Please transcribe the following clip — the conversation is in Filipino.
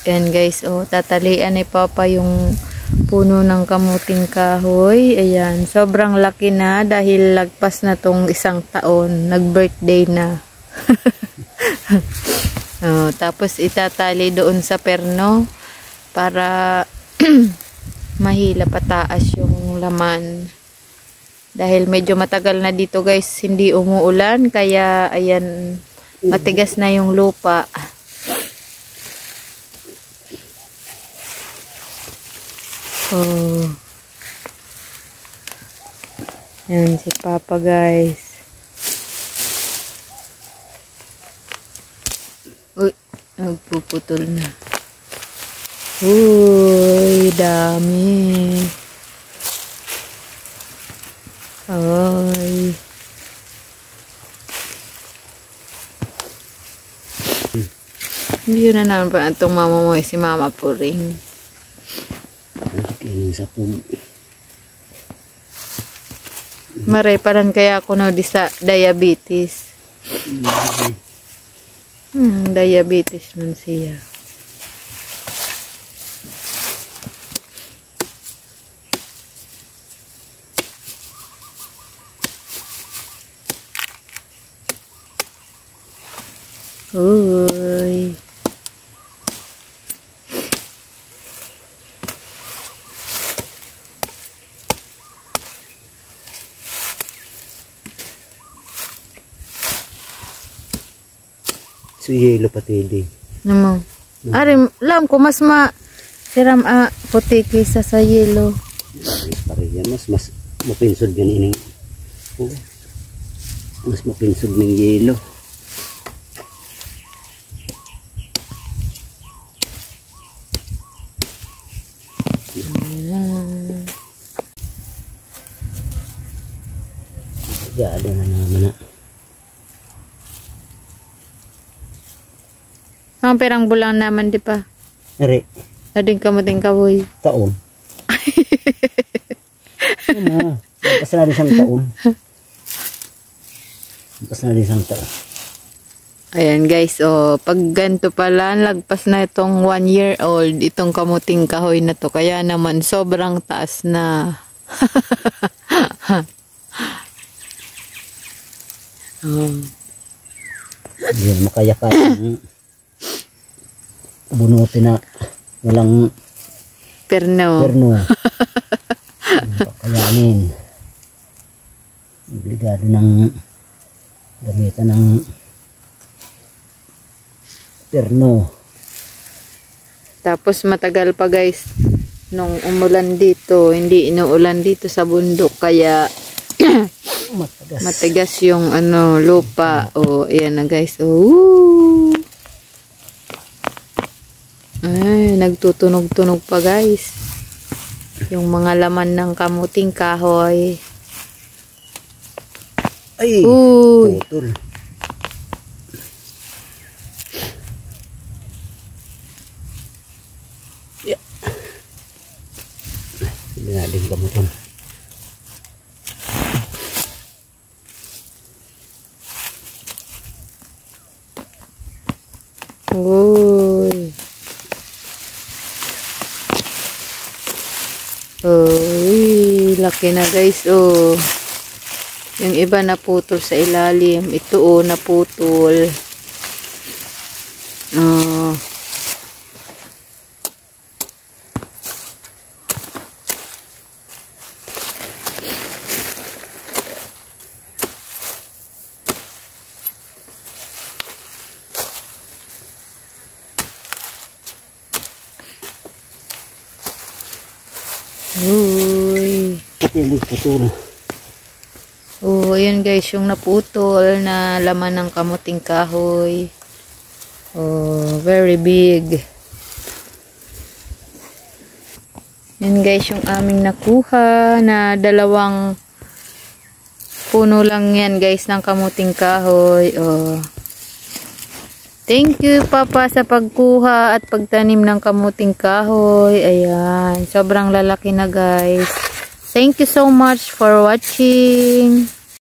Ayan guys, oh, tatalian ni Papa yung puno ng kamuting kahoy. Ayan, sobrang laki na dahil lagpas na tong 1 taon. Nag-birthday na. Oh, tapos itatali doon sa perno para mahila pataas yung laman. Dahil medyo matagal na dito guys, hindi umuulan. Kaya ayan, matigas na yung lupa. Oh. Yan si Papa guys. Uy, nagpuputol na. Uy, dami. Ay. Hindi na naman pa itong mama mo si Mama Puring. Maray paran kaya ako na di sa diabetes. Diabetes man siya. Uy. So, yelo pati di. Naman. Ari, alam ko mas siram puti kaysa sa yelo. Pariyan, mas mapinsod yan ining. Oh. Mas mapinsod ng yelo. Ada na naman na. Ang perang bulang naman di pa. Ari. Ading kamuting kahoy. Taon. Ano? Lagpas na rin 1 taon. Lagpas na rin 1 taon. Ayan guys, oh, pag ganito pala, lagpas na itong 1 year old, itong kamuting kahoy na to. Kaya naman, sobrang taas na. Oh. Yan, makayakat. Bunutin na walang perno. Kakayanin. Obligado ng gamitan ng perno. Tapos matagal pa guys nung umulan dito, hindi inuulan dito sa bundok kaya matigas yung lupa. Oh, ayan na guys. Oh. Ay, nagtutunog-tunog pa guys. Yung mga laman ng kamuting kahoy. Ay, uy. Putol. Yeah. Hindi na din kamutin. Uy. Uy, laki na guys, oh. Yung iba naputol sa ilalim. Ito, oh, naputol. Oh. Uy. Putol. Oh, ayan guys, yung naputol na laman ng kamuting kahoy. Oh, very big. Yan guys, yung aming nakuha na 2 puno lang yan guys ng kamuting kahoy. Oh. Thank you Papa sa pagkuha at pagtanim ng kamuting kahoy. Ayan, sobrang lalaki na guys. Thank you so much for watching.